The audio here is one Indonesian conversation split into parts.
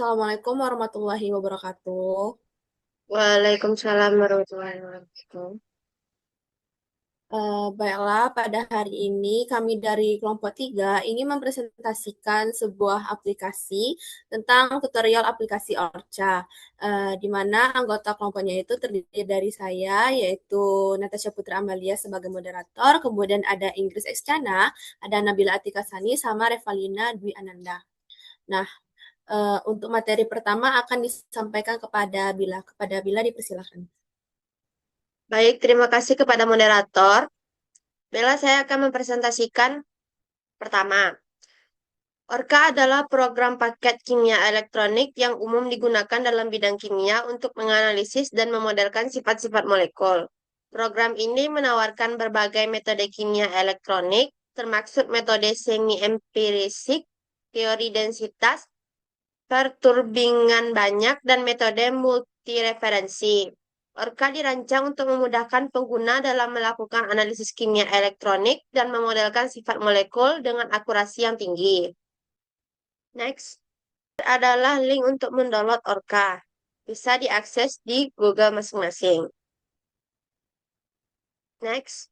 Assalamualaikum warahmatullahi wabarakatuh. Waalaikumsalam warahmatullahi wabarakatuh. Baiklah, pada hari ini kami dari kelompok 3 ingin mempresentasikan sebuah aplikasi tentang tutorial aplikasi Orca, di mana anggota kelompoknya itu terdiri dari saya, yaitu Natasha Putri Amalia sebagai moderator, kemudian ada Inggris Ekschana, ada Nabila Atika Sani, sama Revalina Dwi Ananda. Nah, untuk materi pertama akan disampaikan kepada Bila. Kepada Bila dipersilakan. Baik, terima kasih kepada moderator. Bella, saya akan mempresentasikan pertama. Orca adalah program paket kimia elektronik yang umum digunakan dalam bidang kimia untuk menganalisis dan memodelkan sifat-sifat molekul. Program ini menawarkan berbagai metode kimia elektronik, termasuk metode semi-empirisik, teori densitas, perturbingan banyak, dan metode multireferensi. Orca dirancang untuk memudahkan pengguna dalam melakukan analisis kimia elektronik dan memodelkan sifat molekul dengan akurasi yang tinggi. Next adalah link untuk mendownload Orca. Bisa diakses di Google masing-masing. Next,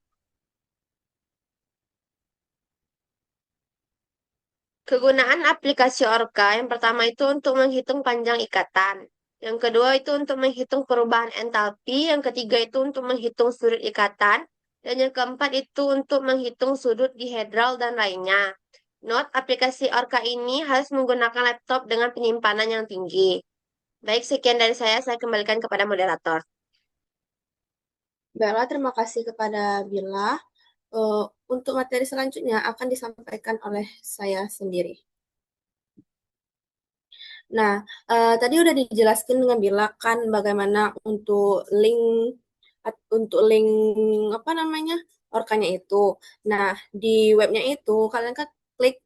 kegunaan aplikasi Orca yang pertama itu untuk menghitung panjang ikatan. Yang kedua itu untuk menghitung perubahan entalpi. Yang ketiga itu untuk menghitung sudut ikatan. Dan yang keempat itu untuk menghitung sudut dihedral dan lainnya. Note, aplikasi Orca ini harus menggunakan laptop dengan penyimpanan yang tinggi. Baik, sekian dari saya kembalikan kepada moderator. Bella, terima kasih kepada Bila. Eh, untuk materi selanjutnya akan disampaikan oleh saya sendiri. Nah, tadi udah dijelaskan dengan Bila kan bagaimana untuk link apa namanya orkanya itu. Nah, di webnya itu kalian kan klik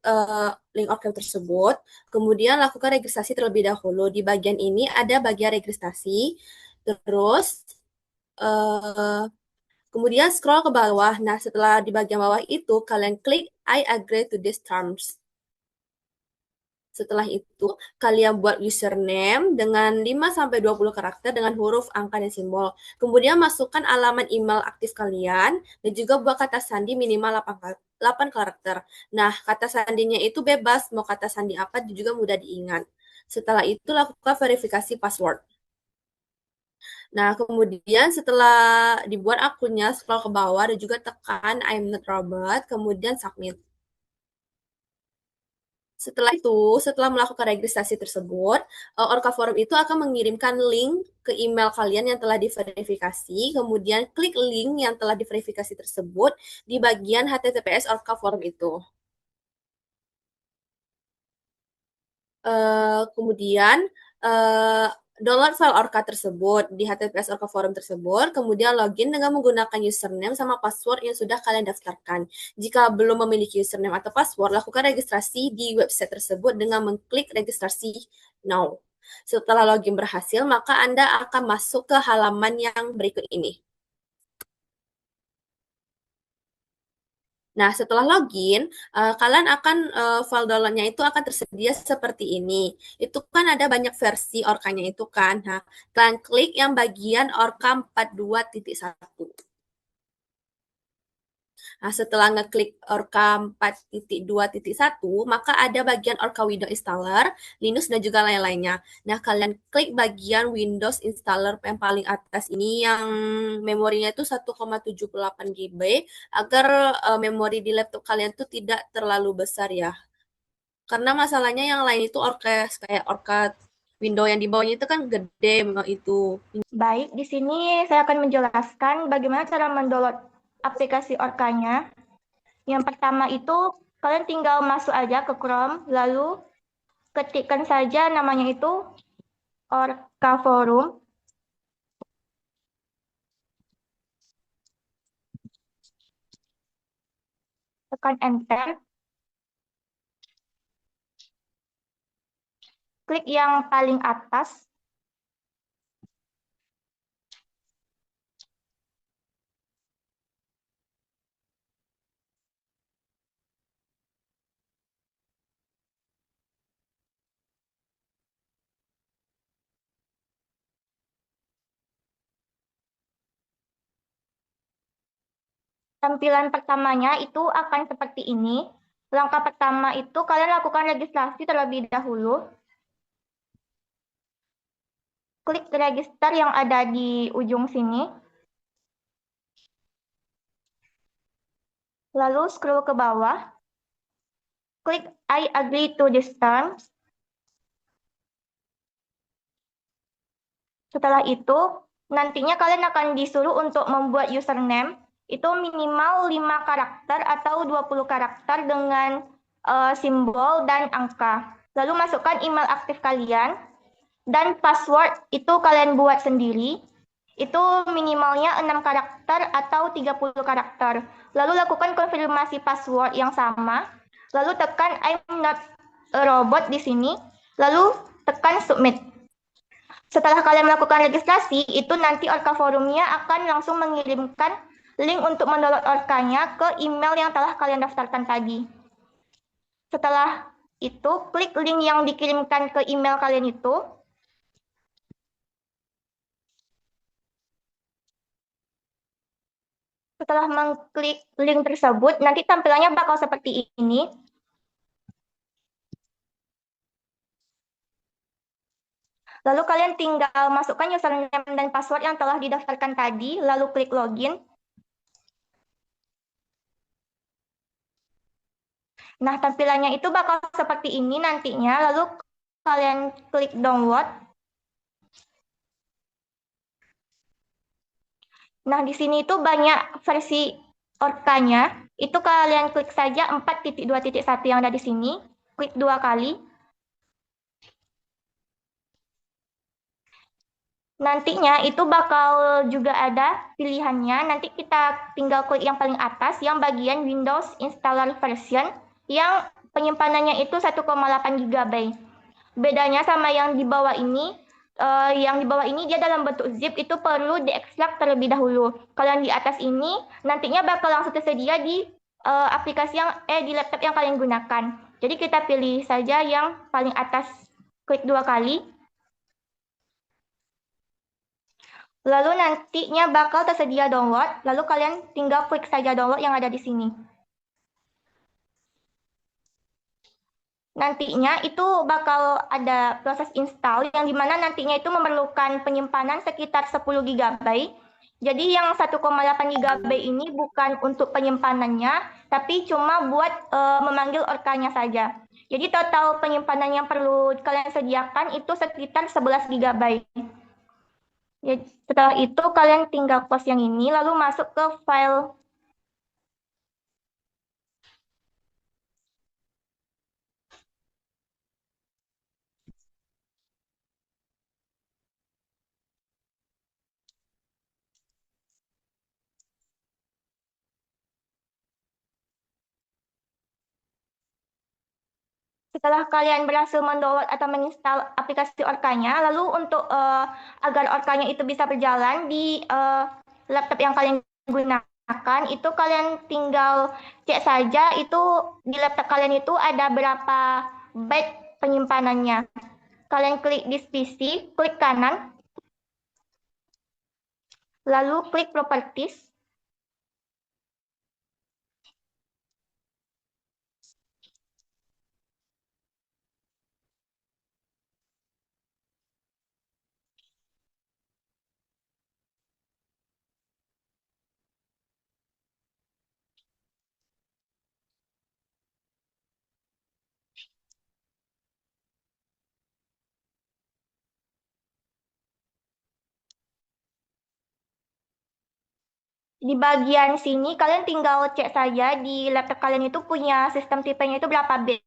link orka tersebut, kemudian lakukan registrasi terlebih dahulu. Di bagian ini ada bagian registrasi, terus eh, kemudian scroll ke bawah. Nah, setelah di bagian bawah itu, kalian klik I agree to these terms. Setelah itu, kalian buat username dengan 5-20 karakter dengan huruf, angka, dan simbol. Kemudian masukkan alamat email aktif kalian dan juga buat kata sandi minimal 8 karakter. Nah, kata sandinya itu bebas, mau kata sandi apa juga mudah diingat. Setelah itu, lakukan verifikasi password. Nah, kemudian setelah dibuat akunnya, scroll ke bawah dan juga tekan I'm not robot, kemudian submit. Setelah itu, setelah melakukan registrasi tersebut, Orca Forum itu akan mengirimkan link ke email kalian yang telah diverifikasi, kemudian klik link yang telah diverifikasi tersebut di bagian HTTPS Orca Forum itu. Kemudian eh, download file Orca tersebut di HTTPS Orca Forum tersebut, kemudian login dengan menggunakan username sama password yang sudah kalian daftarkan. Jika belum memiliki username atau password, lakukan registrasi di website tersebut dengan mengklik registrasi now. Setelah login berhasil, maka Anda akan masuk ke halaman yang berikut ini. Nah, setelah login, kalian akan file downloadnya itu akan tersedia seperti ini. Itu kan ada banyak versi Orkanya itu kan. Nah, kalian klik yang bagian Orca 42.1. Nah, setelah ngeklik Orca 4.2.1, maka ada bagian Orca Windows Installer, Linux, dan juga lain-lainnya. Nah, kalian klik bagian Windows Installer yang paling atas ini yang memorinya itu 1,78 GB agar memori di laptop kalian tuh tidak terlalu besar ya. Karena masalahnya yang lain itu Orca kayak Orca Windows yang di bawahnya itu kan gede itu. Baik, di sini saya akan menjelaskan bagaimana cara mendownload aplikasi Orkanya. Yang pertama itu, kalian tinggal masuk aja ke Chrome, lalu ketikkan saja namanya itu Orca Forum, tekan Enter, klik yang paling atas, Tampilan pertamanya itu akan seperti ini. Langkah pertama itu kalian lakukan registrasi terlebih dahulu. Klik register yang ada di ujung sini. Lalu scroll ke bawah. Klik I agree to this terms. Setelah itu, nantinya kalian akan disuruh untuk membuat username. Itu minimal 5 karakter atau 20 karakter dengan simbol dan angka. Lalu masukkan email aktif kalian. Dan password itu kalian buat sendiri. Itu minimalnya 6 karakter atau 30 karakter. Lalu lakukan konfirmasi password yang sama. Lalu tekan I'm not a robot di sini. Lalu tekan submit. Setelah kalian melakukan registrasi, itu nanti Orca Forumnya akan langsung mengirimkan link untuk mendownload Orcanya ke email yang telah kalian daftarkan tadi. Setelah itu, klik link yang dikirimkan ke email kalian itu. Setelah mengklik link tersebut, nanti tampilannya bakal seperti ini. Lalu kalian tinggal masukkan username dan password yang telah didaftarkan tadi, lalu klik login. Nah, tampilannya itu bakal seperti ini nantinya, lalu kalian klik download. Nah, di sini itu banyak versi Orca-nya. Itu kalian klik saja 4.2.1 yang ada di sini, klik 2 kali. Nantinya itu bakal juga ada pilihannya. Nanti kita tinggal klik yang paling atas, yang bagian Windows Installer Version, yang penyimpanannya itu 1,8 GB. Bedanya sama yang di bawah ini, dia dalam bentuk zip, itu perlu diekstrak terlebih dahulu. Kalau yang di atas ini, nantinya bakal langsung tersedia di aplikasi di laptop yang kalian gunakan. Jadi kita pilih saja yang paling atas, klik 2 kali. Lalu nantinya bakal tersedia download, lalu kalian tinggal klik saja download yang ada di sini. Nantinya itu bakal ada proses install yang dimana nantinya itu memerlukan penyimpanan sekitar 10 GB. Jadi yang 1,8 GB ini bukan untuk penyimpanannya, tapi cuma buat memanggil Orcanya saja. Jadi total penyimpanan yang perlu kalian sediakan itu sekitar 11 GB. Jadi, setelah itu kalian tinggal close yang ini, lalu masuk ke file. Setelah kalian berhasil mendownload atau menginstal aplikasi Orcanya, lalu untuk agar Orcanya itu bisa berjalan di laptop yang kalian gunakan, itu kalian tinggal cek saja itu di laptop kalian itu ada berapa byte penyimpanannya. Kalian klik di PC, klik kanan, lalu klik properties. Di bagian sini kalian tinggal cek saja di laptop kalian itu punya sistem tipenya itu berapa bit.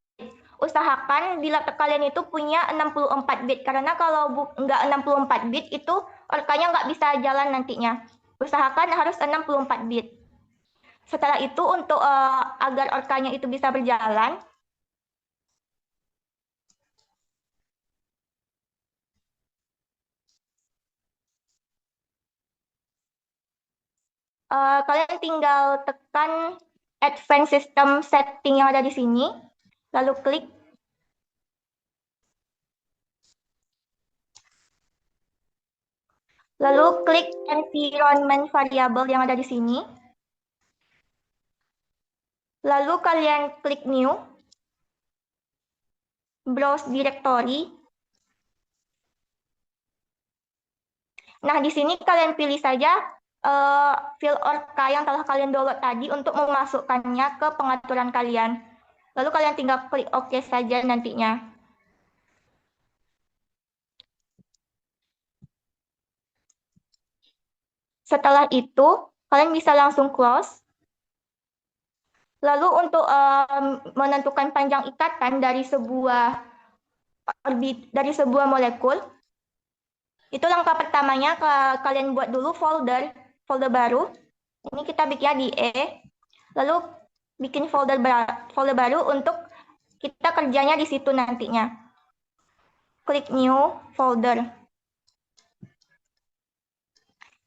Usahakan di laptop kalian itu punya 64 bit, karena kalau nggak 64 bit itu Orcanya nggak bisa jalan nantinya. Usahakan harus 64 bit. Setelah itu untuk agar Orcanya itu bisa berjalan, kalian tinggal tekan Advanced System Setting yang ada di sini, lalu klik. Lalu klik Environment Variable yang ada di sini. Lalu kalian klik New, Browse Directory. Nah, di sini kalian pilih saja file Orca yang telah kalian download tadi untuk memasukkannya ke pengaturan kalian. Lalu kalian tinggal klik OK saja nantinya. Setelah itu, kalian bisa langsung close. Lalu untuk menentukan panjang ikatan dari sebuah molekul, itu langkah pertamanya kalian buat dulu folder baru. Ini kita bikinnya di E. Lalu bikin folder baru untuk kita kerjanya di situ nantinya. Klik New Folder.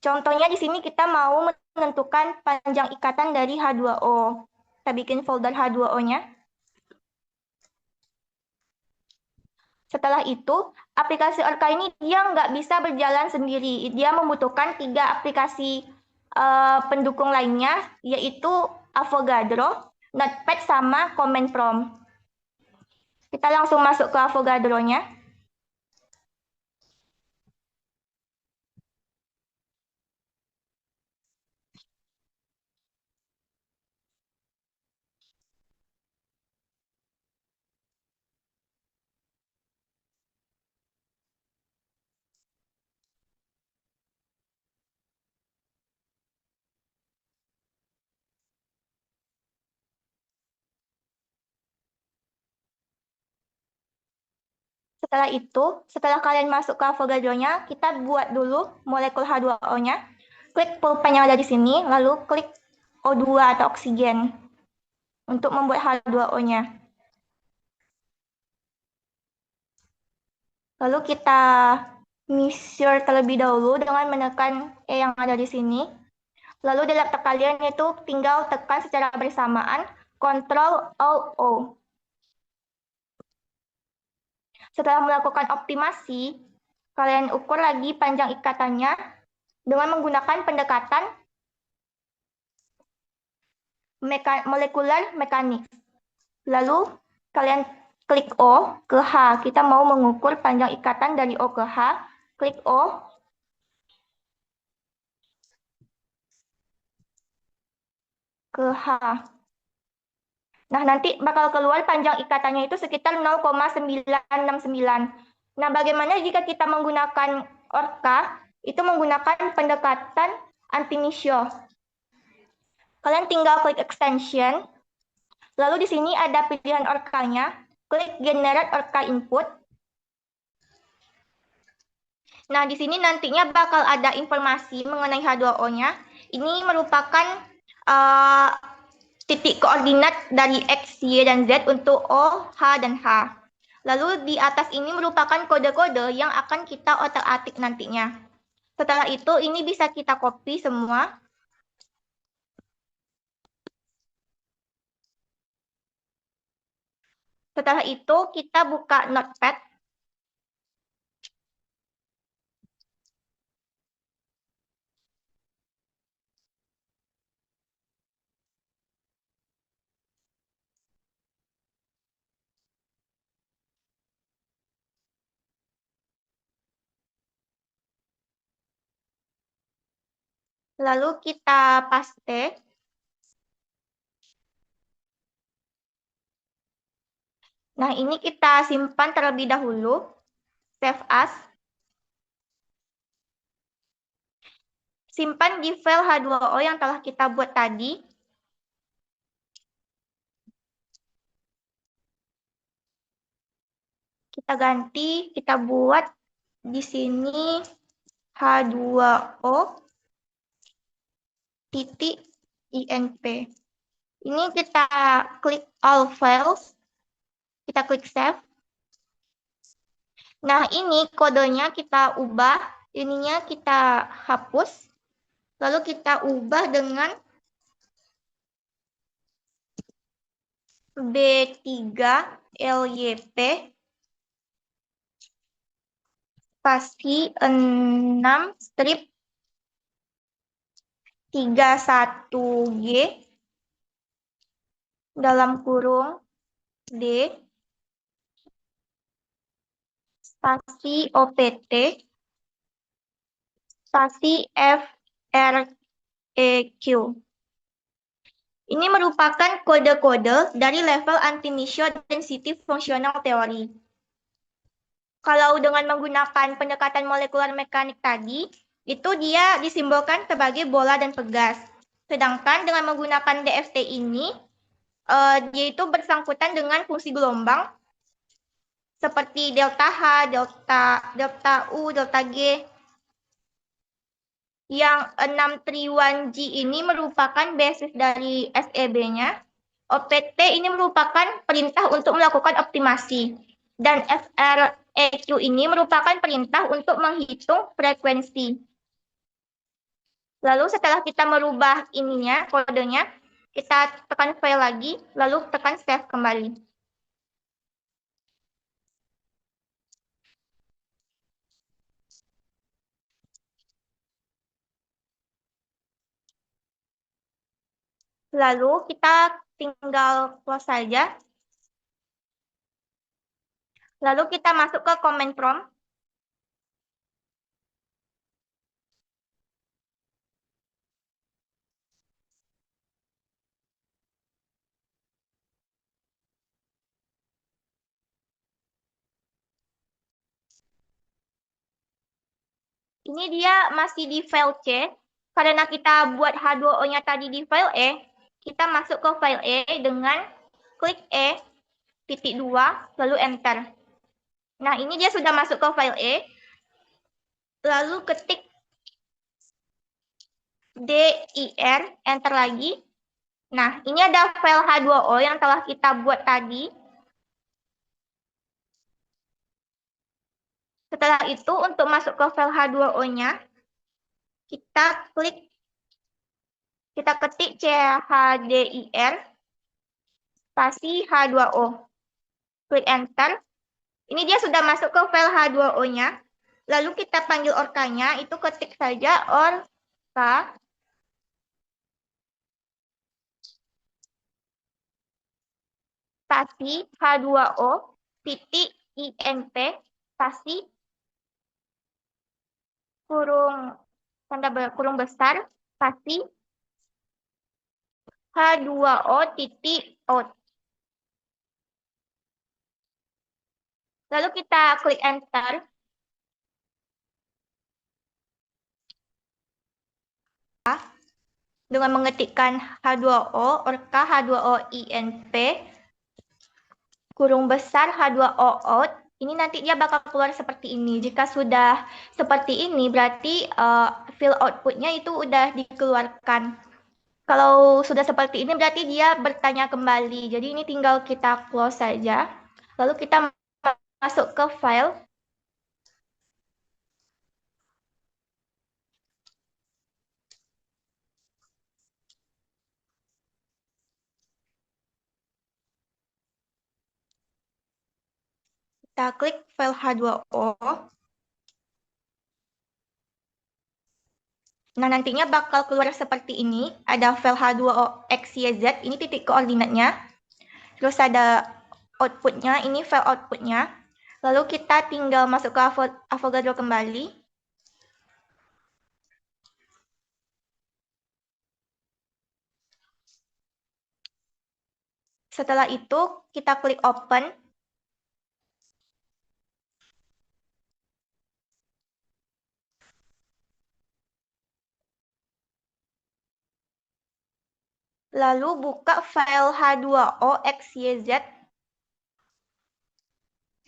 Contohnya di sini kita mau menentukan panjang ikatan dari H2O. Kita bikin folder H2O-nya. Setelah itu, aplikasi Orca ini dia nggak bisa berjalan sendiri. Dia membutuhkan 3 aplikasi pendukung lainnya, yaitu Avogadro, Notepad, sama Command Prompt. Kita langsung masuk ke Avogadro-nya. Setelah itu, setelah kalian masuk ke Avogadro-nya, kita buat dulu molekul H2O-nya. Klik pulpen yang ada di sini, lalu klik O2 atau oksigen untuk membuat H2O-nya. Lalu kita measure terlebih dahulu dengan menekan E yang ada di sini. Lalu di laptop kalian itu tinggal tekan secara bersamaan Ctrl Alt O. Setelah melakukan optimasi, kalian ukur lagi panjang ikatannya dengan menggunakan pendekatan molekular mekanik. Lalu kalian klik O ke H. Kita mau mengukur panjang ikatan dari O ke H. Klik O. Ke H. Nah, nanti bakal keluar panjang ikatannya itu sekitar 0,969. Nah, bagaimana jika kita menggunakan Orca? Itu menggunakan pendekatan anti-Michaud. Kalian tinggal klik extension. Lalu di sini ada pilihan Orca-nya. Klik Generate Orca Input. Nah, di sini nantinya bakal ada informasi mengenai H2O-nya. Ini merupakan titik koordinat dari X, Y, dan Z untuk O, H, dan H. Lalu di atas ini merupakan kode-kode yang akan kita otak-atik nantinya. Setelah itu, ini bisa kita copy semua. Setelah itu, kita buka Notepad. Lalu kita paste. Nah, ini kita simpan terlebih dahulu. Save as. Simpan di file H2O yang telah kita buat tadi. Kita ganti, kita buat di sini H2O titik INP. Ini kita klik all files, kita klik save. Nah, ini kodenya kita ubah, ininya kita hapus, lalu kita ubah dengan B3LYP spasi 6 strip 31G dalam kurung D spasi OPT spasi FREQ. Ini merupakan kode-kode dari level anti-initio density functional theory. Kalau dengan menggunakan pendekatan molekular mekanik tadi, itu dia disimbolkan sebagai bola dan pegas. Sedangkan dengan menggunakan DFT ini, dia itu bersangkutan dengan fungsi gelombang seperti delta H, delta U, delta G. Yang 631G ini merupakan basis dari SEB-nya. OPT ini merupakan perintah untuk melakukan optimasi. Dan FREQ ini merupakan perintah untuk menghitung frekuensi. Lalu setelah kita merubah ininya, kodenya, kita tekan file lagi, lalu tekan save kembali. Lalu kita tinggal close saja. Lalu kita masuk ke command prompt. Ini dia masih di file C. Karena kita buat H2O-nya tadi di file E, kita masuk ke file E dengan klik E, titik 2, lalu enter. Nah, ini dia sudah masuk ke file E. Lalu ketik DIR, enter lagi. Nah, ini ada file H2O yang telah kita buat tadi. Setelah itu, untuk masuk ke file H2O-nya, kita ketik CHDIR, spasi H2O. Klik enter. Ini dia sudah masuk ke file H2O-nya. Lalu kita panggil orkanya, itu ketik saja orka spasi H2O titik INP spasi kurung besar spasi H2O titik out. Lalu kita klik enter. Dengan mengetikkan H2O, orka H2O INP, kurung besar H2O out, ini nanti dia bakal keluar seperti ini. Jika sudah seperti ini, berarti fill outputnya itu udah dikeluarkan. Kalau sudah seperti ini, berarti dia bertanya kembali. Jadi ini tinggal kita close saja. Lalu kita masuk ke file. Kita klik file H2O. Nah, nantinya bakal keluar seperti ini. Ada file H2O XYZ, ini titik koordinatnya. Terus ada outputnya, ini file outputnya. Lalu kita tinggal masuk ke Avogadro kembali. Setelah itu, kita klik open. Lalu buka file H2O XYZ.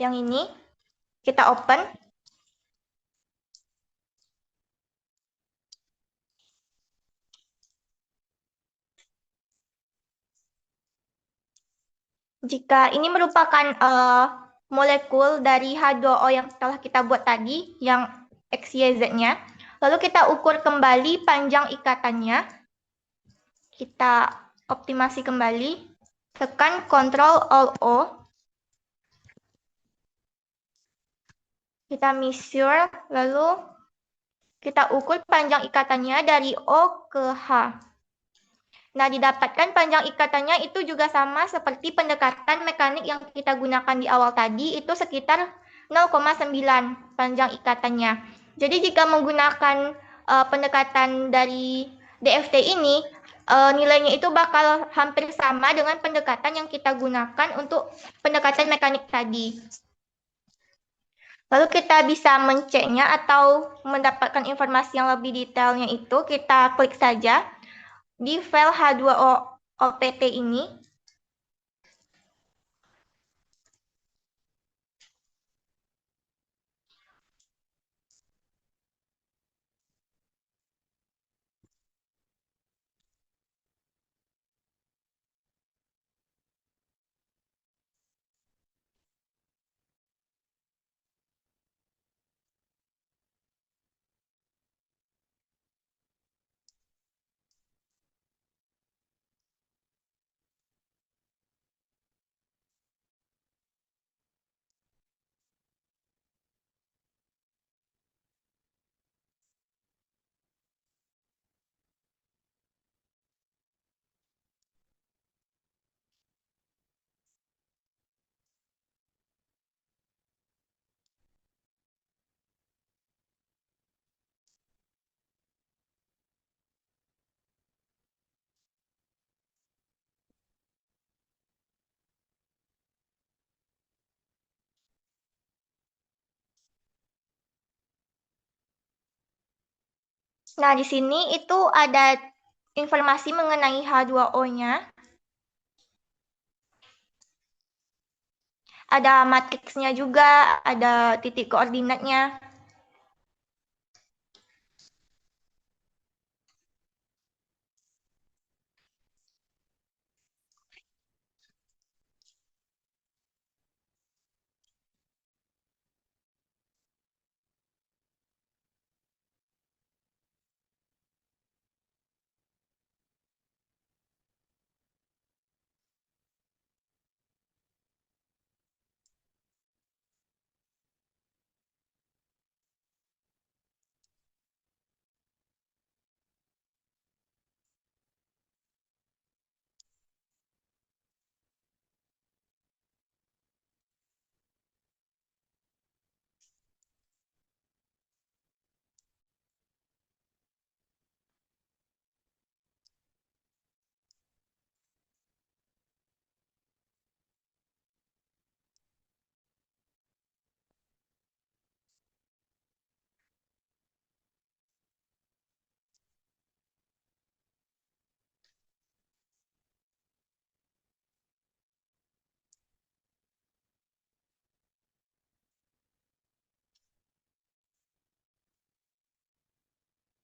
Yang ini, kita open. Jika ini merupakan molekul dari H2O yang telah kita buat tadi, yang XYZ-nya, lalu kita ukur kembali panjang ikatannya. Kita optimasi kembali, tekan Ctrl Alt O. Kita measure, lalu kita ukur panjang ikatannya dari O ke H. Nah, didapatkan panjang ikatannya itu juga sama seperti pendekatan mekanik yang kita gunakan di awal tadi, itu sekitar 0,9 panjang ikatannya. Jadi jika menggunakan pendekatan dari DFT ini, nilainya itu bakal hampir sama dengan pendekatan yang kita gunakan untuk pendekatan mekanik tadi. Lalu kita bisa menceknya atau mendapatkan informasi yang lebih detailnya itu, kita klik saja di file H2O OPT ini. Nah, di sini itu ada informasi mengenai H2O-nya. Ada matriksnya juga, ada titik koordinatnya.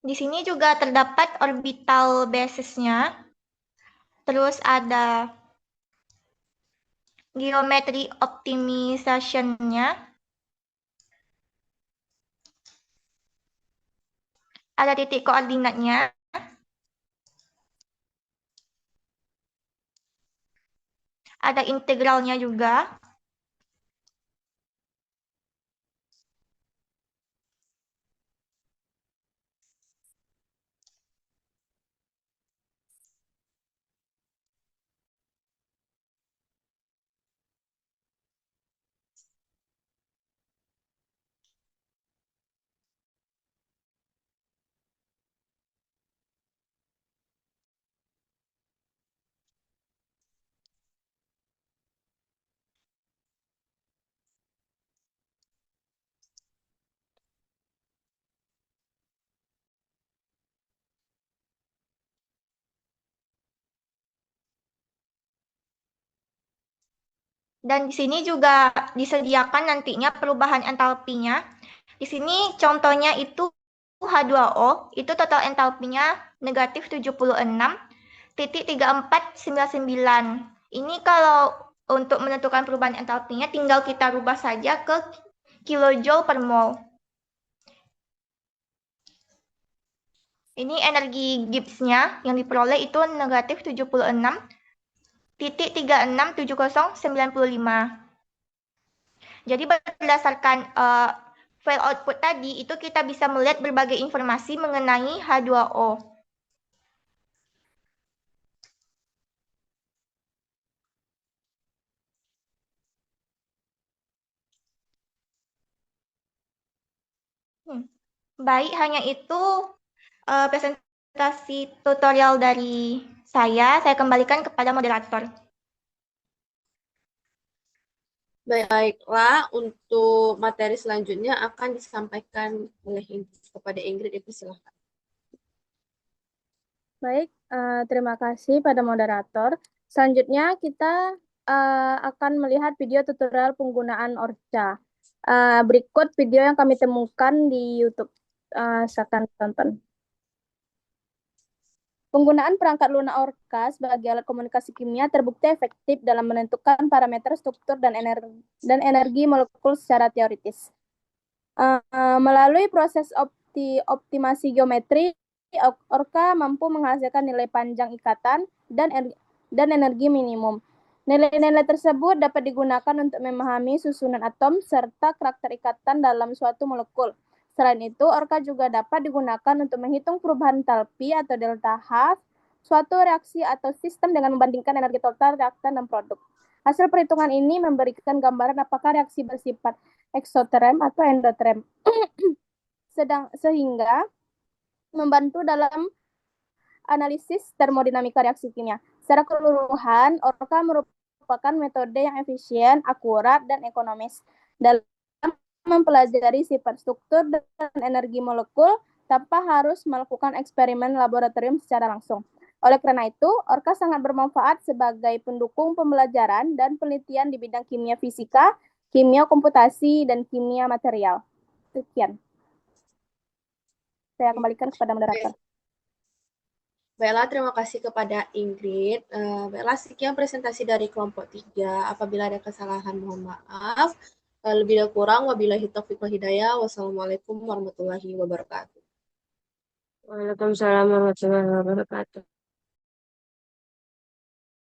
Di sini juga terdapat orbital basis-nya. Terus ada geometry optimization-nya. Ada titik koordinatnya. Ada integralnya juga. Dan di sini juga disediakan nantinya perubahan entalpinya. Di sini contohnya itu H2O, itu total entalpinya negatif 76,3499. Ini kalau untuk menentukan perubahan entalpinya tinggal kita rubah saja ke kilojoule per mol. Ini energi Gibbs-nya yang diperoleh itu negatif 76,367095. Jadi berdasarkan file output tadi, itu kita bisa melihat berbagai informasi mengenai H2O. Baik, hanya itu presentasi tutorial dari saya. Saya kembalikan kepada moderator. Baiklah, untuk materi selanjutnya akan disampaikan oleh kepada Ingrid, itu silahkan. Baik, terima kasih pada moderator. Selanjutnya kita akan melihat video tutorial penggunaan Orca. Berikut video yang kami temukan di YouTube. Silakan tonton. Penggunaan perangkat lunak Orca sebagai alat komunikasi kimia terbukti efektif dalam menentukan parameter struktur dan energi molekul secara teoritis. Melalui proses optimasi geometri, Orca mampu menghasilkan nilai panjang ikatan dan energi minimum. Nilai-nilai tersebut dapat digunakan untuk memahami susunan atom serta karakter ikatan dalam suatu molekul. Selain itu, Orca juga dapat digunakan untuk menghitung perubahan entalpi atau delta H suatu reaksi atau sistem dengan membandingkan energi total reaktan dan produk. Hasil perhitungan ini memberikan gambaran apakah reaksi bersifat eksoterm atau endoterm. Sehingga membantu dalam analisis termodinamika reaksi kimia. Secara keseluruhan, Orca merupakan metode yang efisien, akurat, dan ekonomis dalam mempelajari sifat struktur dan energi molekul tanpa harus melakukan eksperimen laboratorium secara langsung. Oleh karena itu, Orca sangat bermanfaat sebagai pendukung pembelajaran dan penelitian di bidang kimia fisika, kimia komputasi, dan kimia material. Sekian. Saya kembalikan kepada moderator. Baiklah, terima kasih kepada Ingrid. Baiklah, sekian presentasi dari kelompok 3. Apabila ada kesalahan, mohon maaf. Lebih dan kurang, wabillahi taufiq wal hidayah. Wassalamualaikum warahmatullahi wabarakatuh. Waalaikumsalam warahmatullahi wabarakatuh.